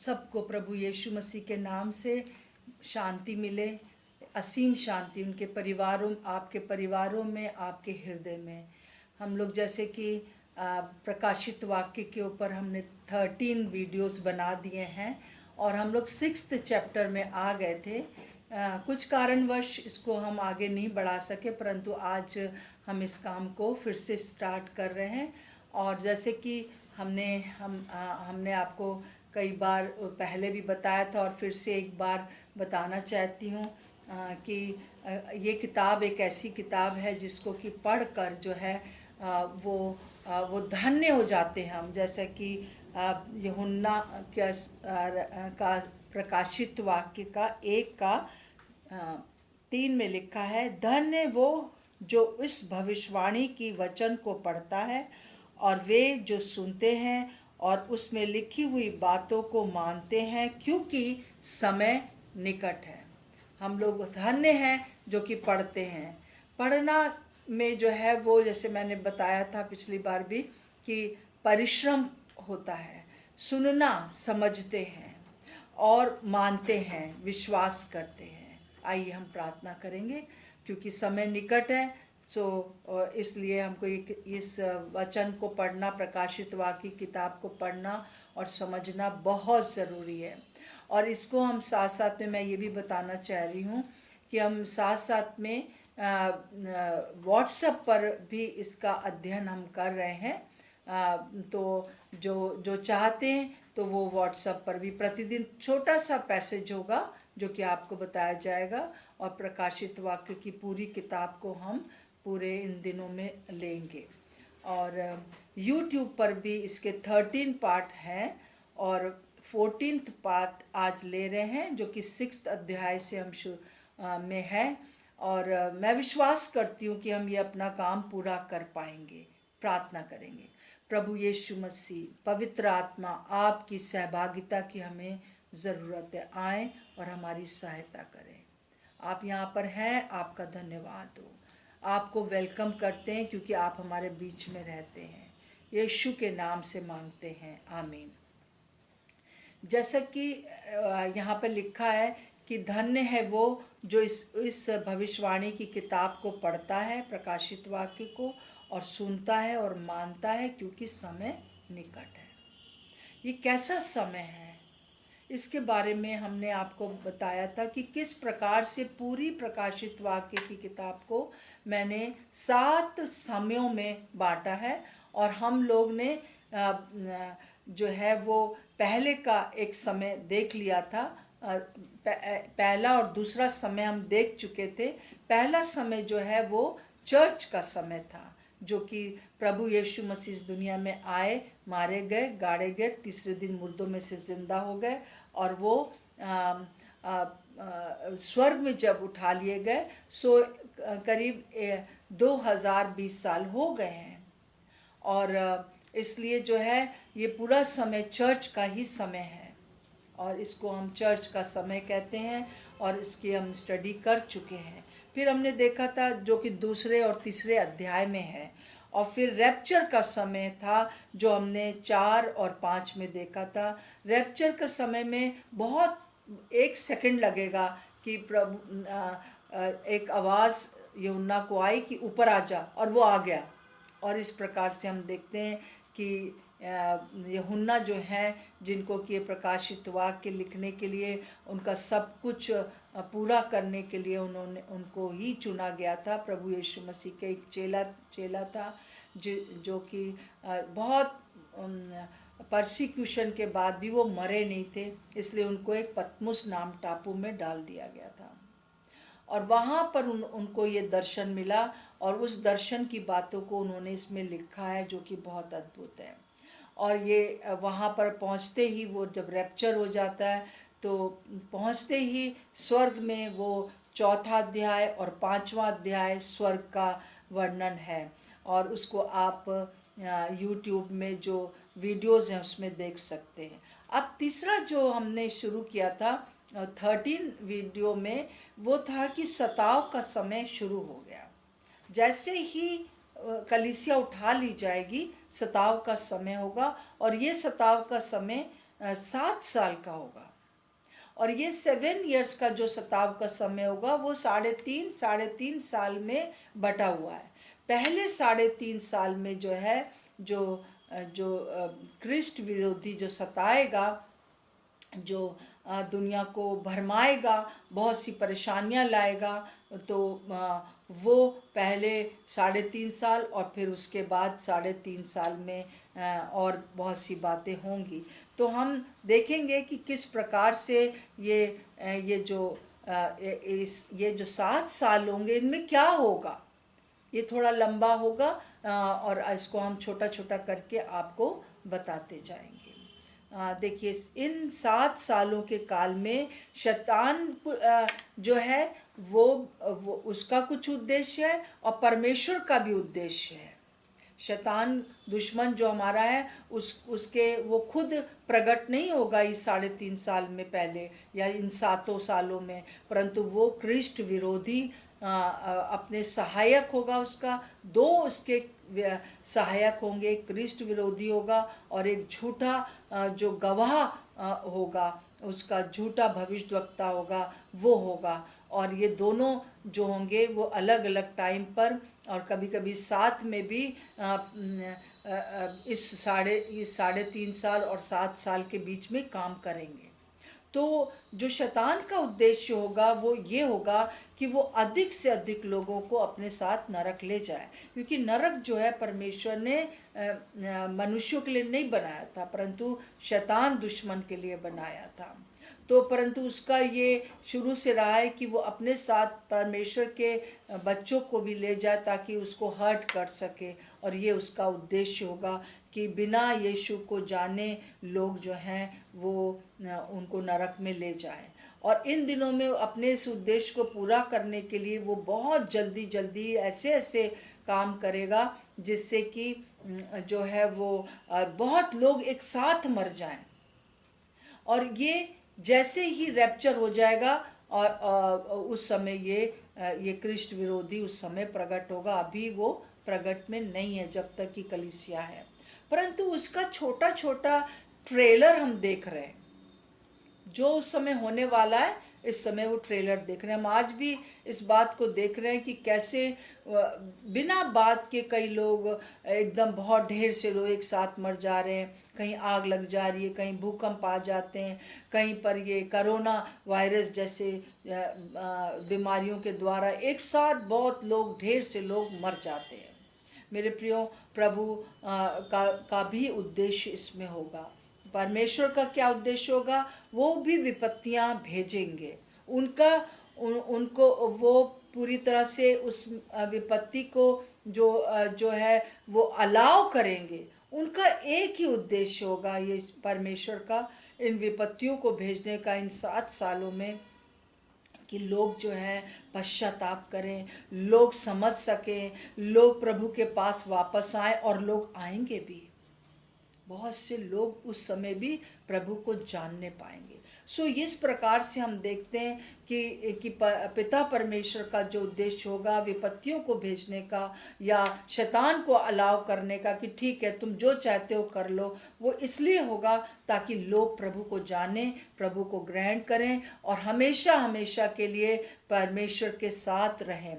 सबको प्रभु यीशु मसीह के नाम से शांति मिले, असीम शांति उनके परिवारों, आपके परिवारों में, आपके हृदय में। हम लोग जैसे कि प्रकाशित वाक्य के ऊपर हमने 13 वीडियोस बना दिए हैं और हम लोग 6th चैप्टर में आ गए थे। कुछ कारणवश इसको हम आगे नहीं बढ़ा सके, परंतु आज हम इस काम को फिर से स्टार्ट कर रहे हैं। और जैसे कि हमने आपको कई बार पहले भी बताया था और फिर से एक बार बताना चाहती हूँ कि ये किताब एक ऐसी किताब है जिसको कि पढ़कर जो है वो धन्य हो जाते हैं हम। जैसे कि यूहन्ना का प्रकाशित वाक्य का 1:3 में लिखा है, धन्य वो जो इस भविष्यवाणी की वचन को पढ़ता है और वे जो सुनते हैं और उसमें लिखी हुई बातों को मानते हैं, क्योंकि समय निकट है। हम लोग धन्य हैं जो कि पढ़ते हैं। पढ़ना में जो है वो, जैसे मैंने बताया था पिछली बार भी, कि परिश्रम होता है। सुनना समझते हैं और मानते हैं, विश्वास करते हैं। आइए हम प्रार्थना करेंगे क्योंकि समय निकट है। इसलिए हमको इस वचन को पढ़ना, प्रकाशित वाक्य किताब को पढ़ना और समझना बहुत ज़रूरी है। और इसको हम साथ साथ में, मैं ये भी बताना चाह रही हूँ कि हम साथ साथ में व्हाट्सएप पर भी इसका अध्ययन हम कर रहे हैं। तो जो चाहते हैं तो वो व्हाट्सएप पर भी प्रतिदिन छोटा सा पैसेज होगा जो कि आपको बताया जाएगा, और प्रकाशित वाक्य की पूरी किताब को हम पूरे इन दिनों में लेंगे। और YouTube पर भी इसके 13 पार्ट हैं और 14th पार्ट आज ले रहे हैं जो कि 6th अध्याय से हम में है। और मैं विश्वास करती हूँ कि हम ये अपना काम पूरा कर पाएंगे। प्रार्थना करेंगे। प्रभु यीशु मसीह, पवित्र आत्मा, आपकी सहभागिता की हमें ज़रूरत है। आए और हमारी सहायता करें। आप यहाँ पर हैं, आपका धन्यवाद हो। आपको वेलकम करते हैं क्योंकि आप हमारे बीच में रहते हैं। यीशु के नाम से मांगते हैं, आमीन। जैसा कि यहाँ पर लिखा है कि धन्य है वो जो इस भविष्यवाणी की किताब को पढ़ता है, प्रकाशित वाक्य को, और सुनता है और मानता है, क्योंकि समय निकट है। ये कैसा समय है, इसके बारे में हमने आपको बताया था कि किस प्रकार से पूरी प्रकाशित वाक्य की किताब को मैंने 7 समयों में बांटा है। और हम लोग ने जो है वो पहले का एक समय देख लिया था। पहला और दूसरा समय हम देख चुके थे। पहला समय जो है वो चर्च का समय था, जो कि प्रभु यीशु मसीह इस दुनिया में आए, मारे गए, गाड़े गए, तीसरे दिन मुर्दों में से जिंदा हो गए और वो स्वर्ग में जब उठा लिए गए, करीब 2020 साल हो गए हैं। और इसलिए जो है ये पूरा समय चर्च का ही समय है और इसको हम चर्च का समय कहते हैं और इसकी हम स्टडी कर चुके हैं। फिर हमने देखा था जो कि दूसरे और तीसरे अध्याय में है। और फिर रैप्चर का समय था जो हमने 4 और 5 में देखा था। रैप्चर का समय में बहुत 1 सेकंड लगेगा कि एक आवाज़ यूहन्ना को आई कि ऊपर आ जा, और वो आ गया। और इस प्रकार से हम देखते हैं कि यूहन्ना जो हैं, जिनको कि प्रकाशित वाक्य लिखने के लिए, उनका सब कुछ पूरा करने के लिए उनको ही चुना गया था। प्रभु यीशु मसीह के एक चेला था जो कि बहुत परसिक्यूशन के बाद भी वो मरे नहीं थे, इसलिए उनको एक पतमुस नाम टापू में डाल दिया गया था। और वहाँ पर उनको ये दर्शन मिला और उस दर्शन की बातों को उन्होंने इसमें लिखा है, जो कि बहुत अद्भुत है। और ये वहाँ पर पहुँचते ही, वो जब रैप्चर हो जाता है तो पहुँचते ही स्वर्ग में वो 4था अध्याय और 5वां अध्याय स्वर्ग का वर्णन है। और उसको आप YouTube में जो वीडियोज़ हैं उसमें देख सकते हैं। अब तीसरा जो हमने शुरू किया था 13 वीडियो में, वो था कि सताव का समय शुरू हो गया। जैसे ही कलीसिया उठा ली जाएगी, सताव का समय होगा। और ये सताव का समय 7 साल का होगा। और ये 7 इयर्स का जो सताव का समय होगा वो साढ़े तीन साल में बटा हुआ है। पहले 3.5 साल में जो है जो जो क्रिस्ट विरोधी जो सताएगा, जो दुनिया को भरमाएगा, बहुत सी परेशानियां लाएगा, तो वो पहले 3.5 साल और फिर उसके बाद 3.5 साल में और बहुत सी बातें होंगी। तो हम देखेंगे कि किस प्रकार से ये जो ये जो 7 साल होंगे इनमें क्या होगा। ये थोड़ा लंबा होगा और इसको हम छोटा छोटा करके आपको बताते जाएंगे। देखिए, इन 7 सालों के काल में शैतान जो है वो उसका कुछ उद्देश्य है और परमेश्वर का भी उद्देश्य है। शैतान दुश्मन जो हमारा है उसके वो खुद प्रकट नहीं होगा इस 3.5 साल में पहले या इन 7 सालों में, परंतु वो क्रिस्ट विरोधी अपने सहायक होगा। उसका 2 उसके सहायक होंगे, एक क्रिस्ट विरोधी होगा और एक झूठा जो गवाह होगा, उसका झूठा भविष्यद्वक्ता होगा, वो होगा। और ये दोनों जो होंगे वो अलग अलग टाइम पर और कभी कभी साथ में भी इस 3.5 साल और 7 साल के बीच में काम करेंगे। तो जो शैतान का उद्देश्य होगा वो ये होगा कि वो अधिक से अधिक लोगों को अपने साथ नरक ले जाए, क्योंकि नरक जो है परमेश्वर ने मनुष्यों के लिए नहीं बनाया था, परंतु शैतान दुश्मन के लिए बनाया था। तो परंतु उसका ये शुरू से रहा है कि वो अपने साथ परमेश्वर के बच्चों को भी ले जाए ताकि उसको हर्ट कर सके। और ये उसका उद्देश्य होगा कि बिना यीशु को जाने लोग जो हैं वो उनको नरक में ले जाए। और इन दिनों में अपने इस उद्देश्य को पूरा करने के लिए वो बहुत जल्दी जल्दी ऐसे ऐसे काम करेगा जिससे कि जो है वो बहुत लोग एक साथ मर जाएं। और ये जैसे ही रैप्चर हो जाएगा और उस समय ये क्रिस्ट विरोधी उस समय प्रकट होगा। अभी वो प्रकट में नहीं है जब तक कि कलीसिया है, परंतु उसका छोटा छोटा ट्रेलर हम देख रहे हैं जो उस समय होने वाला है। इस समय वो ट्रेलर देख रहे हैं। हम आज भी इस बात को देख रहे हैं कि कैसे बिना बात के कई लोग एकदम बहुत ढेर से लोग एक साथ मर जा रहे हैं। कहीं आग लग जा रही है, कहीं भूकंप आ जाते हैं, कहीं पर ये कोरोना वायरस जैसे बीमारियों के द्वारा एक साथ बहुत लोग ढेर से लोग मर जाते हैं। मेरे प्रियो, प्रभु का भी उद्देश्य इसमें होगा। परमेश्वर का क्या उद्देश्य होगा? वो भी विपत्तियां भेजेंगे। उनको वो पूरी तरह से उस विपत्ति को जो है वो अलाउ करेंगे। उनका एक ही उद्देश्य होगा ये परमेश्वर का, इन विपत्तियों को भेजने का इन 7 सालों में, कि लोग जो हैं पश्चाताप करें, लोग समझ सकें, लोग प्रभु के पास वापस आएं और लोग आएंगे भी। बहुत से लोग उस समय भी प्रभु को जानने पाएंगे। सो इस प्रकार से हम देखते हैं कि पिता परमेश्वर का जो उद्देश्य होगा विपत्तियों को भेजने का या शैतान को अलाउ करने का कि ठीक है तुम जो चाहते हो कर लो, वो इसलिए होगा ताकि लोग प्रभु को जानें, प्रभु को ग्रहण करें और हमेशा हमेशा के लिए परमेश्वर के साथ रहें।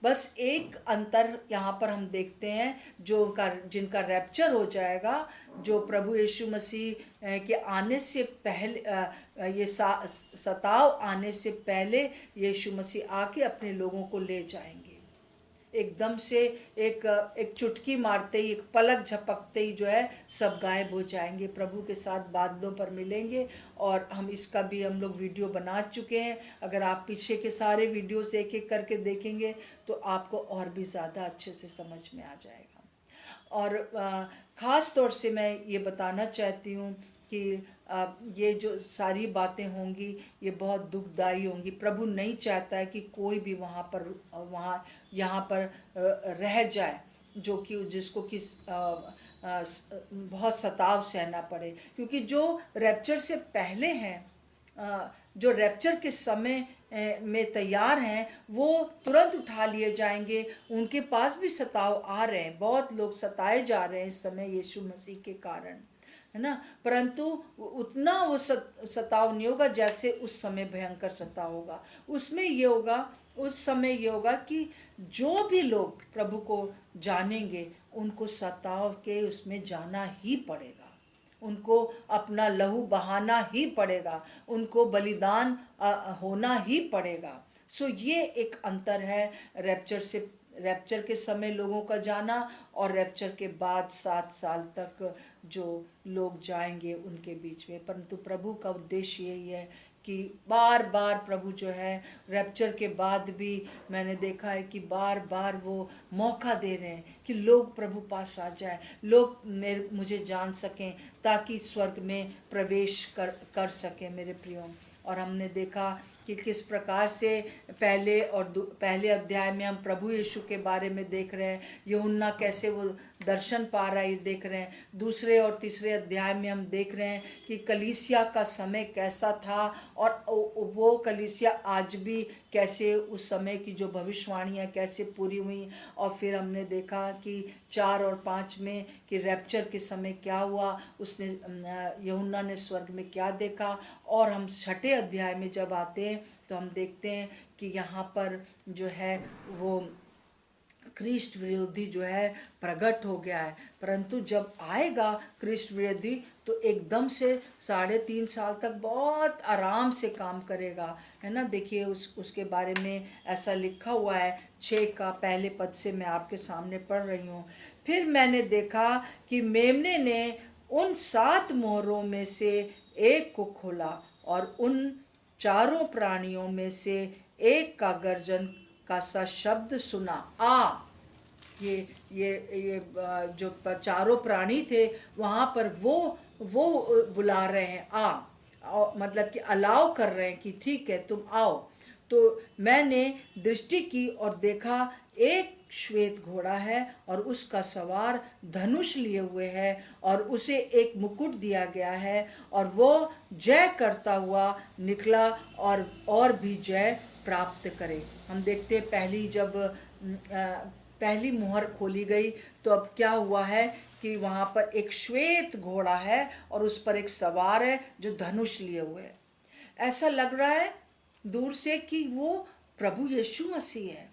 बस एक अंतर यहाँ पर हम देखते हैं, जिनका रैप्चर हो जाएगा, जो प्रभु यीशु मसीह के आने से पहले ये सताव आने से पहले यीशु मसीह आके अपने लोगों को ले जाएंगे। एकदम से एक चुटकी मारते ही, एक पलक झपकते ही जो है सब गायब हो जाएंगे, प्रभु के साथ बादलों पर मिलेंगे। और इसका भी हम लोग वीडियो बना चुके हैं। अगर आप पीछे के सारे वीडियोस एक एक करके देखेंगे तो आपको और भी ज़्यादा अच्छे से समझ में आ जाएगा। और ख़ास तौर से मैं ये बताना चाहती हूँ कि ये जो सारी बातें होंगी ये बहुत दुखदाई होंगी। प्रभु नहीं चाहता है कि कोई भी यहाँ पर रह जाए जो कि जिसको कि बहुत सताव सहना पड़े, क्योंकि जो रैप्चर से पहले हैं, जो रैप्चर के समय में तैयार हैं, वो तुरंत उठा लिए जाएंगे। उनके पास भी सताव आ रहे हैं, बहुत लोग सताए जा रहे हैं इस समय यीशु मसीह के कारण। है ना, परंतु उतना वो सताव नहीं होगा जैसे उस समय भयंकर सताव होगा। उसमें ये होगा, उस समय ये होगा कि जो भी लोग प्रभु को जानेंगे उनको सताव के उसमें जाना ही पड़ेगा, उनको अपना लहू बहाना ही पड़ेगा, उनको बलिदान होना ही पड़ेगा। सो ये एक अंतर है रैप्चर से, रैप्चर के समय लोगों का जाना और रैप्चर के बाद 7 साल तक जो लोग जाएंगे उनके बीच में। परंतु प्रभु का उद्देश्य यही है कि बार बार प्रभु जो है रैप्चर के बाद भी मैंने देखा है कि बार बार वो मौका दे रहे हैं कि लोग प्रभु पास आ जाए, लोग मुझे जान सकें ताकि स्वर्ग में प्रवेश कर सकें मेरे प्रियो। और हमने देखा कि किस प्रकार से पहले अध्याय में हम प्रभु यीशु के बारे में देख रहे हैं, यूहन्ना कैसे वो दर्शन पा रहा है ये देख रहे हैं। दूसरे और तीसरे अध्याय में हम देख रहे हैं कि कलीसिया का समय कैसा था और वो कलीसिया आज भी कैसे उस समय की जो भविष्यवाणियाँ कैसे पूरी हुई। और फिर हमने देखा कि 4 और 5 में कि रैप्चर के समय क्या हुआ, उसने यूहन्ना ने स्वर्ग में क्या देखा। और हम 6ठे अध्याय में जब आते हैं तो हम देखते हैं कि यहाँ पर जो है वो ख्रीष्ट विरोधी जो है प्रकट हो गया है। परंतु जब आएगा ख्रीष्ट विरोधी तो एकदम से 3.5 साल तक बहुत आराम से काम करेगा, है ना। देखिए उसके बारे में ऐसा लिखा हुआ है, 6 का पहले पद से मैं आपके सामने पढ़ रही हूँ। फिर मैंने देखा कि मेमने ने उन 7 मोहरों में से एक को खोला और उन चारों प्राणियों में से एक का गर्जन का सा शब्द सुना, आ। ये जो चारों प्राणी थे वहाँ पर वो बुला रहे हैं, आ, मतलब कि अलाउ कर रहे हैं कि ठीक है तुम आओ। तो मैंने दृष्टि की और देखा एक श्वेत घोड़ा है और उसका सवार धनुष लिए हुए है और उसे एक मुकुट दिया गया है और वो जय करता हुआ निकला और भी जय प्राप्त करे। हम देखते हैं पहली मुहर खोली गई तो अब क्या हुआ है कि वहाँ पर एक श्वेत घोड़ा है और उस पर एक सवार है जो धनुष लिए हुए है। ऐसा लग रहा है दूर से कि वो प्रभु यीशु मसीह है,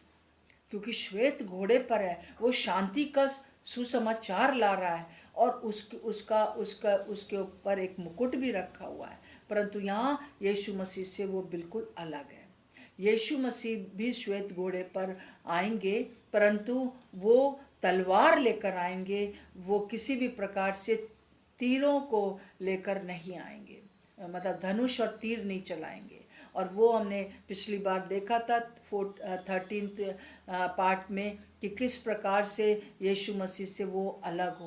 क्योंकि श्वेत घोड़े पर है, वो शांति का सुसमाचार ला रहा है और उसके ऊपर एक मुकुट भी रखा हुआ है। परंतु यहाँ यीशु मसीह से वो बिल्कुल अलग है। यीशु मसीह भी श्वेत घोड़े पर आएंगे, परंतु वो तलवार लेकर आएंगे, वो किसी भी प्रकार से तीरों को लेकर नहीं आएंगे, मतलब धनुष और तीर नहीं चलाएंगे। और वो हमने पिछली बार देखा था 13th पार्ट में कि किस प्रकार से यीशु मसीह से वो अलग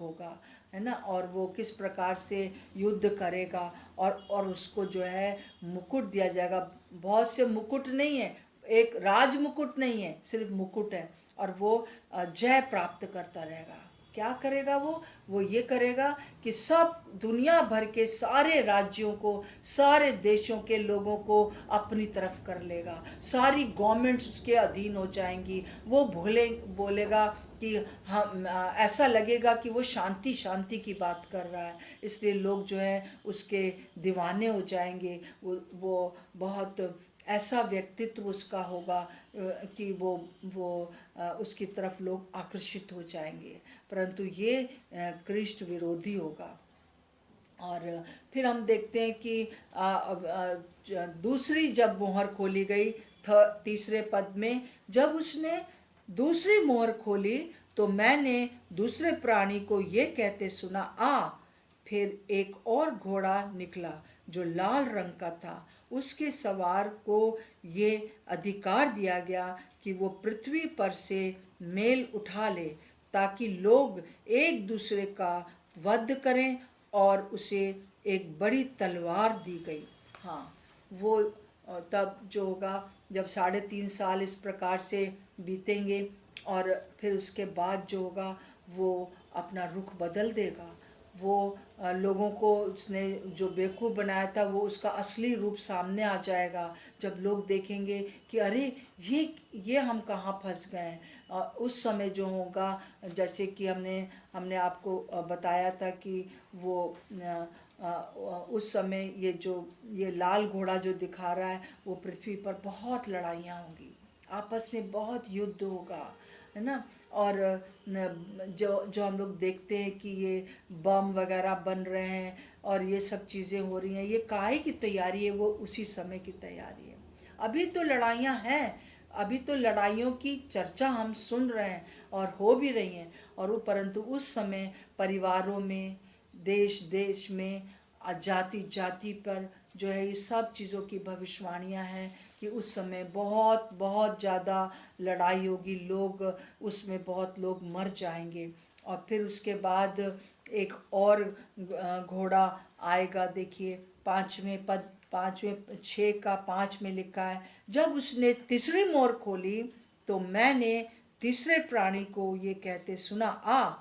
होगा, है ना। और वो किस प्रकार से युद्ध करेगा और उसको जो है मुकुट दिया जाएगा। बहुत से मुकुट नहीं है, एक राज मुकुट नहीं है, सिर्फ मुकुट है। और वो जय प्राप्त करता रहेगा। क्या करेगा वो ये करेगा कि सब दुनिया भर के सारे राज्यों को, सारे देशों के लोगों को अपनी तरफ कर लेगा, सारी गवर्नमेंट्स उसके अधीन हो जाएंगी। वो बोलेगा कि हम ऐसा लगेगा कि वो शांति शांति की बात कर रहा है, इसलिए लोग जो है उसके दीवाने हो जाएंगे। वो बहुत ऐसा व्यक्तित्व उसका होगा कि वो उसकी तरफ लोग आकर्षित हो जाएंगे। परंतु ये ख्रीष्ट विरोधी होगा। और फिर हम देखते हैं कि दूसरी जब मोहर खोली गई तीसरे पद में, जब उसने दूसरी मोहर खोली तो मैंने दूसरे प्राणी को ये कहते सुना, आ। फिर एक और घोड़ा निकला जो लाल रंग का था, उसके सवार को ये अधिकार दिया गया कि वो पृथ्वी पर से मेल उठा ले ताकि लोग एक दूसरे का वध करें, और उसे एक बड़ी तलवार दी गई। हाँ, वो तब जो होगा जब 3.5 साल इस प्रकार से बीतेंगे और फिर उसके बाद जो होगा वो अपना रुख बदल देगा, वो लोगों को उसने जो बेवकूफ़ बनाया था वो उसका असली रूप सामने आ जाएगा। जब लोग देखेंगे कि अरे ये हम कहाँ फंस गए हैं। उस समय जो होगा, जैसे कि हमने हमने आपको बताया था कि वो उस समय ये लाल घोड़ा जो दिखा रहा है, वो पृथ्वी पर बहुत लड़ाइयाँ होंगी, आपस में बहुत युद्ध होगा, है ना। और जो जो हम लोग देखते हैं कि ये बम वगैरह बन रहे हैं और ये सब चीज़ें हो रही हैं, ये काहे की तैयारी है? वो उसी समय की तैयारी है। अभी तो लड़ाइयाँ हैं, अभी तो लड़ाइयों की चर्चा हम सुन रहे हैं और हो भी रही हैं। और वो परंतु उस समय परिवारों में, देश देश में, जाति जाति पर जो है, ये सब चीज़ों की भविष्यवाणियाँ हैं कि उस समय बहुत बहुत ज़्यादा लड़ाई होगी, लोग उसमें बहुत लोग मर जाएंगे। और फिर उसके बाद एक और घोड़ा आएगा। देखिए पाँचवें पद, 6 का 5 में लिखा है, जब उसने तीसरी मोहर खोली तो मैंने तीसरे प्राणी को ये कहते सुना, आ।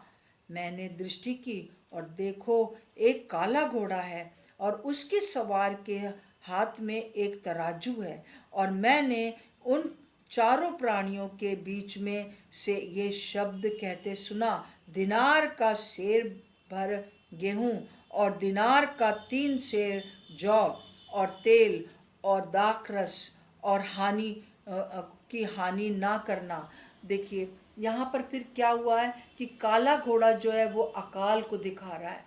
मैंने दृष्टि की और देखो एक काला घोड़ा है और उसके सवार के हाथ में एक तराजू है। और मैंने उन चारों प्राणियों के बीच में से ये शब्द कहते सुना, दिनार का सेर भर गेहूं और दिनार का 3 सेर जौ और तेल और दाखरस और की हानि ना करना। देखिए यहाँ पर फिर क्या हुआ है कि काला घोड़ा जो है वो अकाल को दिखा रहा है,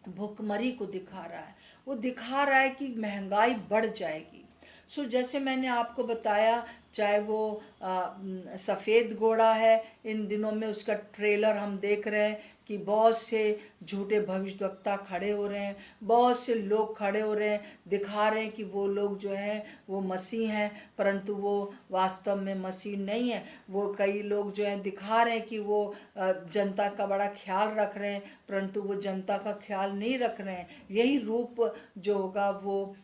भुखमरी को दिखा रहा है, वो दिखा रहा है कि महंगाई बढ़ जाएगी। सो जैसे मैंने आपको बताया, चाहे वो सफ़ेद घोड़ा है, इन दिनों में उसका ट्रेलर हम देख रहे हैं कि बहुत से झूठे भविष्यवक्ता खड़े हो रहे हैं, बहुत से लोग खड़े हो रहे हैं, दिखा रहे हैं कि वो लोग जो हैं वो मसीह हैं, परंतु वो वास्तव में मसीह नहीं है। वो कई लोग जो हैं दिखा रहे हैं कि वो जनता का बड़ा ख्याल रख रहे हैं, परंतु वो जनता का ख्याल नहीं रख रहे हैं। यही रूप जो होगा वो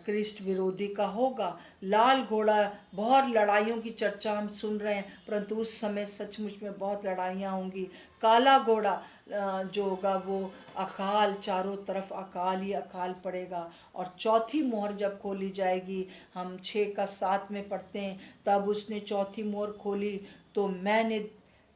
क्रिस्ट विरोधी का होगा। लाल घोड़ा, बहुत लड़ाइयों की चर्चा हम सुन रहे हैं, परंतु उस समय सचमुच में बहुत लड़ाइयाँ होंगी। काला घोड़ा जो होगा वो अकाल, चारों तरफ अकाल ही अकाल पड़ेगा। और चौथी मोहर जब खोली जाएगी, हम 6 का 7 में पढ़ते हैं, तब उसने चौथी मोहर खोली तो मैंने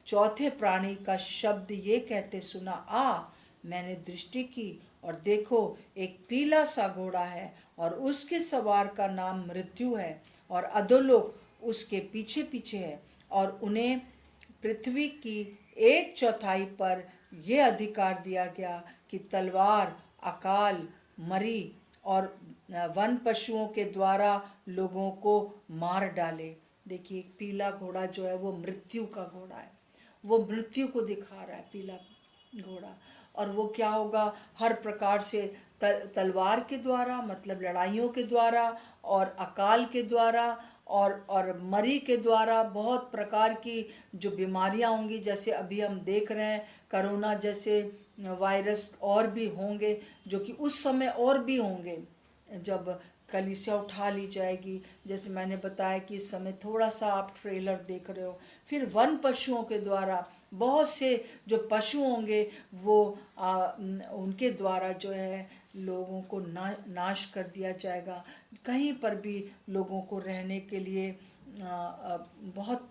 चौथे प्राणी का शब्द ये कहते सुना, आ। मैंने दृष्टि की और देखो एक पीला सा घोड़ा है और उसके सवार का नाम मृत्यु है और अधोलोक उसके पीछे पीछे है। और उन्हें पृथ्वी की 1/4 पर यह अधिकार दिया गया कि तलवार, अकाल, मरी और वन पशुओं के द्वारा लोगों को मार डाले। देखिए एक पीला घोड़ा जो है वो मृत्यु का घोड़ा है, वो मृत्यु को दिखा रहा है, पीला घोड़ा। और वो क्या होगा, हर प्रकार से तलवार के द्वारा, मतलब लड़ाइयों के द्वारा, और अकाल के द्वारा, और मरी के द्वारा, बहुत प्रकार की जो बीमारियां होंगी, जैसे अभी हम देख रहे हैं कोरोना जैसे वायरस, और भी होंगे जो कि उस समय और भी होंगे जब कलीसिया उठा ली जाएगी। जैसे मैंने बताया कि इस समय थोड़ा सा आप ट्रेलर देख रहे हो। फिर वन पशुओं के द्वारा, बहुत से जो पशु होंगे वो उनके द्वारा जो है लोगों को नाश कर दिया जाएगा। कहीं पर भी लोगों को रहने के लिए बहुत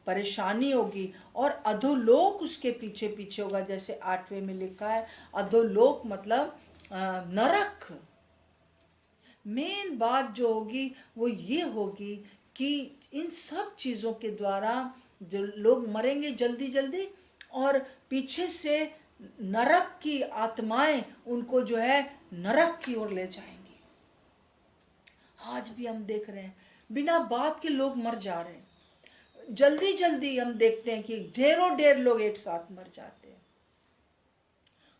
परेशानी होगी। और अधोलोक उसके पीछे पीछे होगा, जैसे 8वें में लिखा है। अधोलोक मतलब नरक। मेन बात जो होगी वो ये होगी कि इन सब चीज़ों के द्वारा जो लोग मरेंगे जल्दी जल्दी, और पीछे से नरक की आत्माएं उनको जो है नरक की ओर ले जाएंगी। आज भी हम देख रहे हैं बिना बात के लोग मर जा रहे हैं, जल्दी जल्दी हम देखते हैं कि ढेरों ढेर लोग एक साथ मर जाते हैं।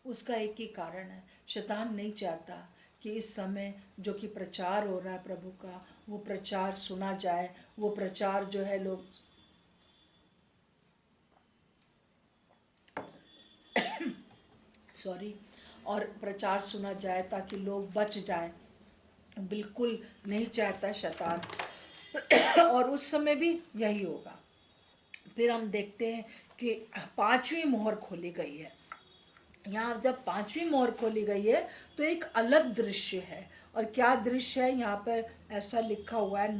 उसका एक ही कारण है, शैतान नहीं चाहता कि इस समय जो कि प्रचार हो रहा है प्रभु का, वो प्रचार सुना जाए, वो प्रचार जो है लोग सॉरी, और प्रचार सुना जाए ताकि लोग बच जाएं। बिल्कुल नहीं चाहता शैतान। और उस समय भी यही होगा। फिर हम देखते हैं कि 5वीं मोहर खोली गई है। यहाँ जब पांचवी मोहर खोली गई है तो एक अलग दृश्य है। और क्या दृश्य है, यहाँ पर ऐसा लिखा हुआ है,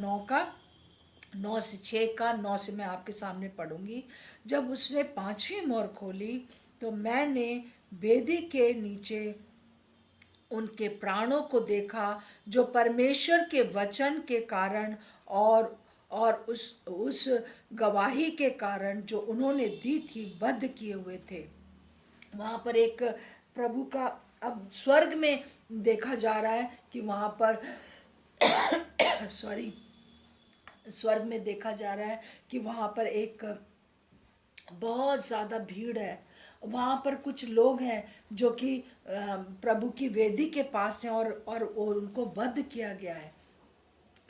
9 से 6 का, 9 से मैं आपके सामने पढ़ूंगी। जब उसने पांचवी मोहर खोली तो मैंने वेदी के नीचे उनके प्राणों को देखा, जो परमेश्वर के वचन के कारण और उस गवाही के कारण जो उन्होंने दी थी बद्ध किए हुए थे। वहाँ पर एक प्रभु का, अब स्वर्ग में देखा जा रहा है कि वहाँ पर सॉरी, स्वर्ग में देखा जा रहा है कि वहाँ पर एक बहुत ज़्यादा भीड़ है। वहाँ पर कुछ लोग हैं जो कि प्रभु की वेदी के पास हैं, और उनको वध किया गया है।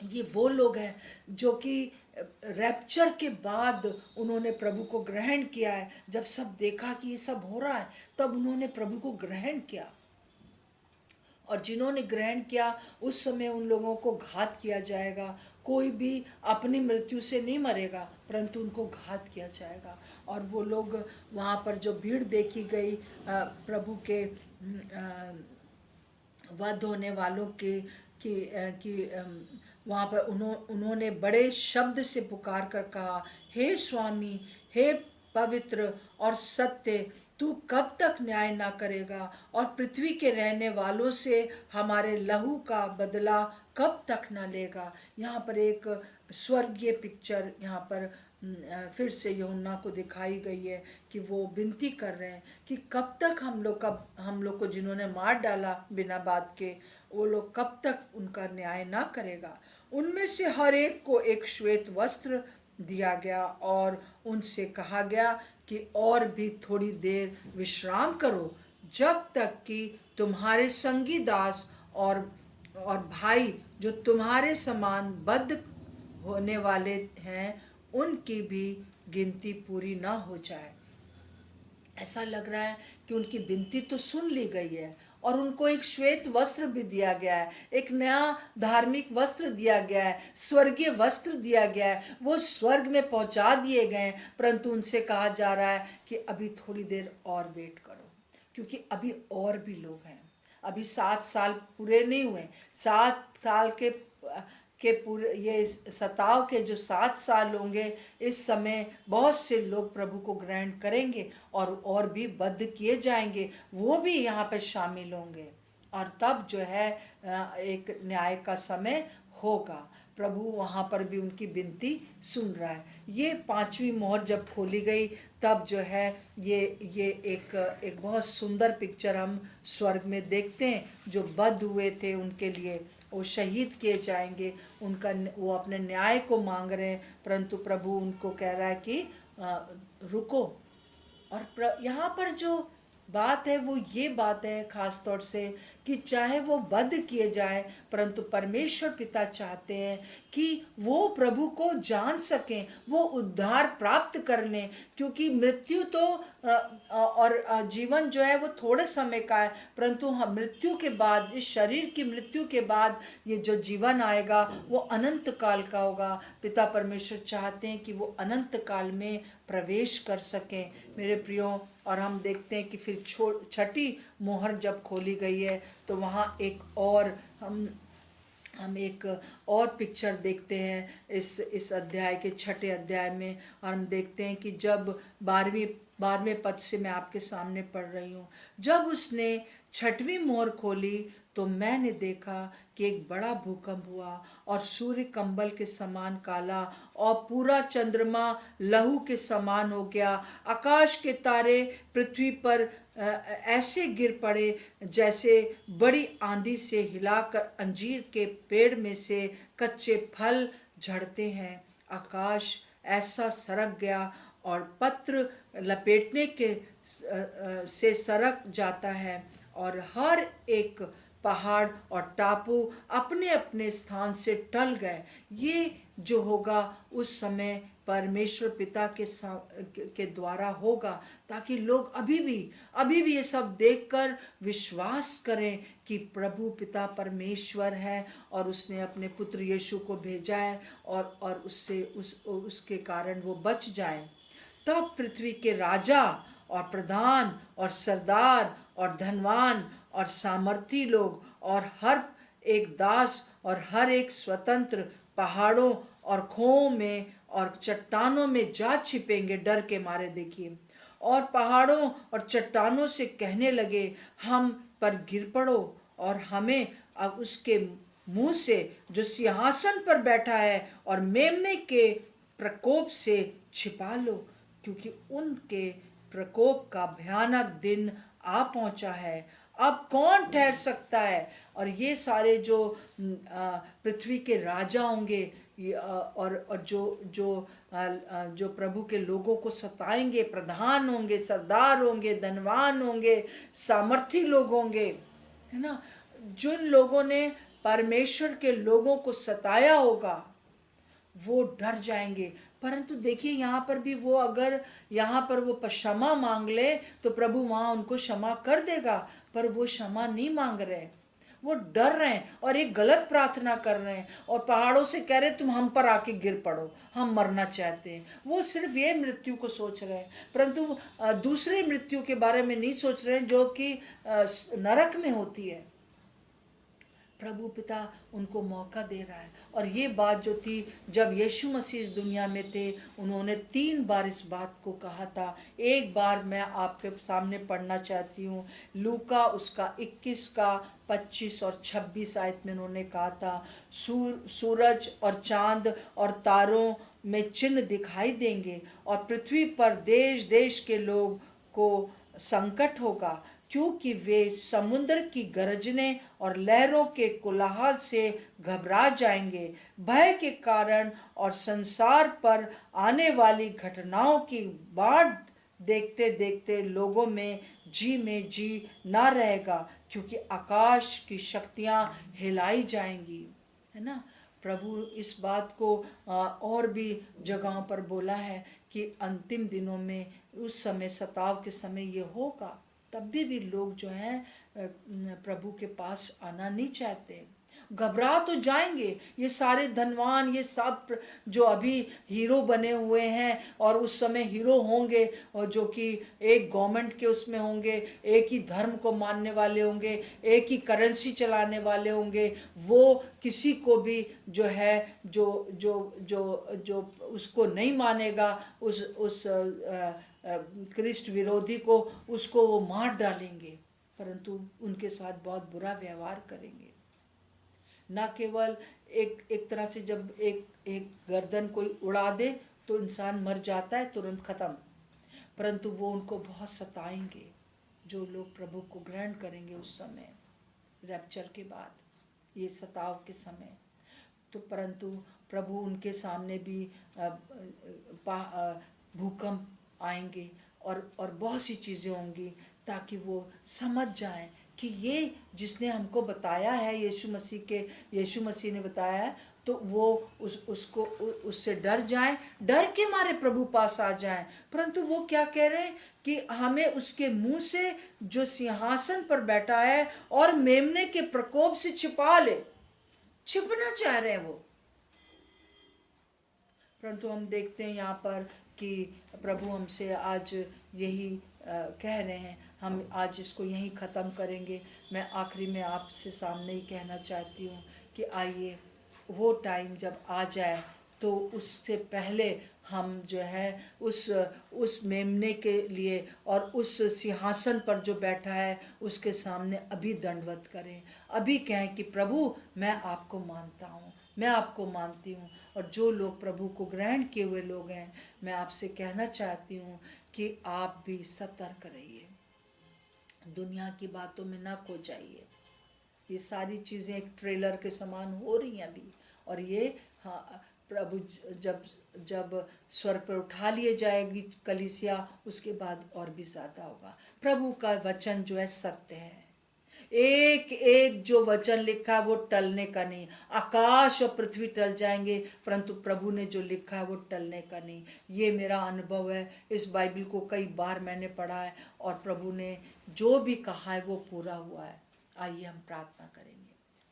ये वो लोग हैं जो कि रैप्चर के बाद उन्होंने प्रभु को ग्रहण किया है। जब सब देखा कि ये सब हो रहा है, तब उन्होंने प्रभु को ग्रहण किया। और जिन्होंने ग्रहण किया, उस समय उन लोगों को घात किया जाएगा। कोई भी अपनी मृत्यु से नहीं मरेगा, परंतु उनको घात किया जाएगा। और वो लोग, वहाँ पर जो भीड़ देखी गई प्रभु के वध होने वालों के कि वहाँ पर उन्होंने बड़े शब्द से पुकार कर कहा, हे स्वामी, हे पवित्र और सत्य, तू कब तक न्याय ना करेगा, और पृथ्वी के रहने वालों से हमारे लहू का बदला कब तक ना लेगा। यहाँ पर एक स्वर्गीय पिक्चर यहाँ पर फिर से यूहन्ना को दिखाई गई है कि वो विनती कर रहे हैं कि कब तक हम लोग को जिन्होंने मार डाला बिना बात के, वो लोग कब तक उनका न्याय ना करेगा। उनमें से हर एक को एक श्वेत वस्त्र दिया गया और उनसे कहा गया कि और भी थोड़ी देर विश्राम करो, जब तक कि तुम्हारे संगी दास और भाई जो तुम्हारे समान बद्ध होने वाले हैं, उनकी भी गिनती पूरी ना हो जाए। ऐसा लग रहा है कि उनकी विनती तो सुन ली गई है, और उनको एक श्वेत वस्त्र भी दिया गया है, एक नया धार्मिक वस्त्र दिया गया है, स्वर्गीय वस्त्र दिया गया है। वो स्वर्ग में पहुंचा दिए गए, परंतु उनसे कहा जा रहा है कि अभी थोड़ी देर और वेट करो, क्योंकि अभी और भी लोग हैं। अभी 7 साल पूरे नहीं हुए। 7 साल के पूरे, ये सताव के जो 7 साल होंगे, इस समय बहुत से लोग प्रभु को ग्रहण करेंगे, और भी बद्ध किए जाएंगे, वो भी यहाँ पे शामिल होंगे। और तब जो है एक न्याय का समय होगा। प्रभु वहाँ पर भी उनकी विनती सुन रहा है। ये पांचवी मोहर जब खोली गई, तब जो है ये एक बहुत सुंदर पिक्चर हम स्वर्ग में देखते हैं। जो बद्ध हुए थे उनके लिए, वो शहीद किए जाएंगे, उनका वो अपने न्याय को मांग रहे हैं, परंतु प्रभु उनको कह रहा है कि रुको। और यहाँ पर जो बात है वो ये बात है खास तौर से कि चाहे वो वध किए जाएं, परंतु परमेश्वर पिता चाहते हैं कि वो प्रभु को जान सकें, वो उद्धार प्राप्त कर लें। क्योंकि मृत्यु तो और जीवन जो है वो थोड़े समय का है, परंतु हम मृत्यु के बाद, इस शरीर की मृत्यु के बाद ये जो जीवन आएगा वो अनंत काल का होगा। पिता परमेश्वर चाहते हैं कि वो अनंत काल में प्रवेश कर सकें मेरे प्रियो। और हम देखते हैं कि फिर छठी मोहर जब खोली गई है, तो वहाँ एक और हम एक और पिक्चर देखते हैं इस अध्याय के छठे अध्याय में। और हम देखते हैं कि जब 12वें पद से मैं आपके सामने पढ़ रही हूँ। जब उसने छठवीं मोहर खोली तो मैंने देखा कि एक बड़ा भूकंप हुआ, और सूर्य कंबल के समान काला, और पूरा चंद्रमा लहू के समान हो गया। आकाश के तारे पृथ्वी पर ऐसे गिर पड़े जैसे बड़ी आंधी से हिलाकर अंजीर के पेड़ में से कच्चे फल झड़ते हैं। आकाश ऐसा सरक गया, और पत्र लपेटने के से सरक जाता है, और हर एक पहाड़ और टापू अपने अपने स्थान से टल गए। ये जो होगा उस समय परमेश्वर पिता के द्वारा होगा, ताकि लोग अभी भी ये सब देखकर विश्वास करें कि प्रभु पिता परमेश्वर है, और उसने अपने पुत्र यीशु को भेजा है, और उसके कारण वो बच जाएं। तब पृथ्वी के राजा और प्रधान और सरदार और धनवान और सामर्थी लोग और हर एक दास और हर एक स्वतंत्र पहाड़ों और खोओं में और चट्टानों में जा छिपेंगे डर के मारे। देखिए, और पहाड़ों और चट्टानों से कहने लगे, हम पर गिर पड़ो और हमें अब उसके मुंह से जो सिंहासन पर बैठा है और मेमने के प्रकोप से छिपा लो, क्योंकि उनके प्रकोप का भयानक दिन आ पहुंचा है। अब कौन ठहर सकता है? और ये सारे जो पृथ्वी के राजा होंगे, और जो प्रभु के लोगों को सताएंगे, प्रधान होंगे, सरदार होंगे, धनवान होंगे, सामर्थी लोग होंगे, है ना, जिन लोगों ने परमेश्वर के लोगों को सताया होगा वो डर जाएंगे। परंतु देखिए, यहाँ पर भी वो अगर यहाँ पर वो क्षमा मांग ले तो प्रभु वहाँ उनको क्षमा कर देगा, पर वो क्षमा नहीं मांग रहे, वो डर रहे हैं और एक गलत प्रार्थना कर रहे हैं और पहाड़ों से कह रहे तुम हम पर आके गिर पड़ो, हम मरना चाहते हैं। वो सिर्फ ये मृत्यु को सोच रहे हैं, परंतु दूसरे मृत्यु के बारे में नहीं सोच रहे हैं जो कि नरक में होती है। प्रभु पिता उनको मौका दे रहा है। और ये बात जो थी, जब यीशु मसीह इस दुनिया में थे, उन्होंने 3 बार इस बात को कहा था। एक बार मैं आपके सामने पढ़ना चाहती हूँ, लूका उसका 21 का 25 और 26 आयत में उन्होंने कहा था, सूरज और चांद और तारों में चिन्ह दिखाई देंगे और पृथ्वी पर देश देश के लोग को संकट होगा, क्योंकि वे समुद्र की गरजने और लहरों के कोलाहल से घबरा जाएंगे, भय के कारण, और संसार पर आने वाली घटनाओं की बाढ़ देखते देखते लोगों में जी ना रहेगा, क्योंकि आकाश की शक्तियां हिलाई जाएंगी। है ना, प्रभु इस बात को और भी जगहों पर बोला है कि अंतिम दिनों में उस समय, सताव के समय ये होगा। तब भी लोग जो हैं प्रभु के पास आना नहीं चाहते, घबरा तो जाएंगे। ये सारे धनवान, ये सब जो अभी हीरो बने हुए हैं और उस समय हीरो होंगे, और जो कि एक गवर्नमेंट के उसमें होंगे, एक ही धर्म को मानने वाले होंगे, एक ही करेंसी चलाने वाले होंगे, वो किसी को भी जो है जो जो जो जो उसको नहीं मानेगा, उस क्रिस्ट विरोधी को, उसको वो मार डालेंगे, परंतु उनके साथ बहुत बुरा व्यवहार करेंगे। ना केवल एक तरह से, जब एक गर्दन कोई उड़ा दे तो इंसान मर जाता है तुरंत खत्म, परंतु वो उनको बहुत सताएंगे जो लोग प्रभु को ग्रहण करेंगे उस समय, रैप्चर के बाद, ये सताव के समय। तो परंतु प्रभु उनके सामने भी भूकंप आएंगे और बहुत सी चीज़ें होंगी, ताकि वो समझ जाएं कि ये जिसने हमको बताया है, यीशु मसीह ने बताया है, तो वो उससे डर जाएं, डर के मारे प्रभु पास आ जाएं। परंतु वो क्या कह रहे हैं कि हमें उसके मुंह से जो सिंहासन पर बैठा है और मेमने के प्रकोप से छिपा ले, छिपना चाह रहे हैं वो। परंतु हम देखते हैं यहाँ पर कि प्रभु हमसे आज यही कह रहे हैं। हम आज इसको यहीं ख़त्म करेंगे। मैं आखिरी में आपसे सामने ही कहना चाहती हूँ कि आइए, वो टाइम जब आ जाए तो उससे पहले हम जो है उस मेमने के लिए और उस सिंहासन पर जो बैठा है उसके सामने अभी दंडवत करें, अभी कहें कि प्रभु मैं आपको मानता हूँ, मैं आपको मानती हूँ। और जो लोग प्रभु को ग्रहण किए हुए लोग हैं, मैं आपसे कहना चाहती हूँ कि आप भी सतर्क रहिए, दुनिया की बातों में ना खो जाइए। ये सारी चीज़ें एक ट्रेलर के समान हो रही हैं अभी, और ये हाँ, प्रभु जब जब स्वर पर उठा लिए जाएगी कलीसिया, उसके बाद और भी ज़्यादा होगा। प्रभु का वचन जो है सत्य है, एक एक जो वचन लिखा है वो टलने का नहीं। आकाश और पृथ्वी टल जाएंगे, परंतु प्रभु ने जो लिखा है वो टलने का नहीं। ये मेरा अनुभव है, इस बाइबल को कई बार मैंने पढ़ा है और प्रभु ने जो भी कहा है वो पूरा हुआ है। आइए हम प्रार्थना करेंगे।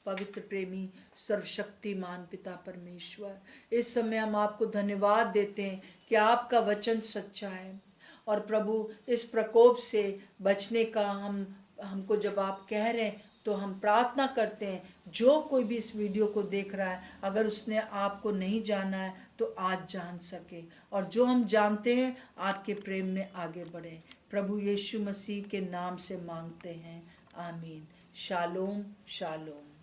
पवित्र प्रेमी सर्वशक्तिमान पिता परमेश्वर, इस समय हम आपको धन्यवाद देते हैं कि आपका वचन सच्चा है, और प्रभु इस प्रकोप से बचने का हम हमको जब आप कह रहे हैं तो हम प्रार्थना करते हैं जो कोई भी इस वीडियो को देख रहा है, अगर उसने आपको नहीं जाना है तो आज जान सके, और जो हम जानते हैं आपके प्रेम में आगे बढ़े। प्रभु यीशु मसीह के नाम से मांगते हैं, आमीन। Shalom shalom.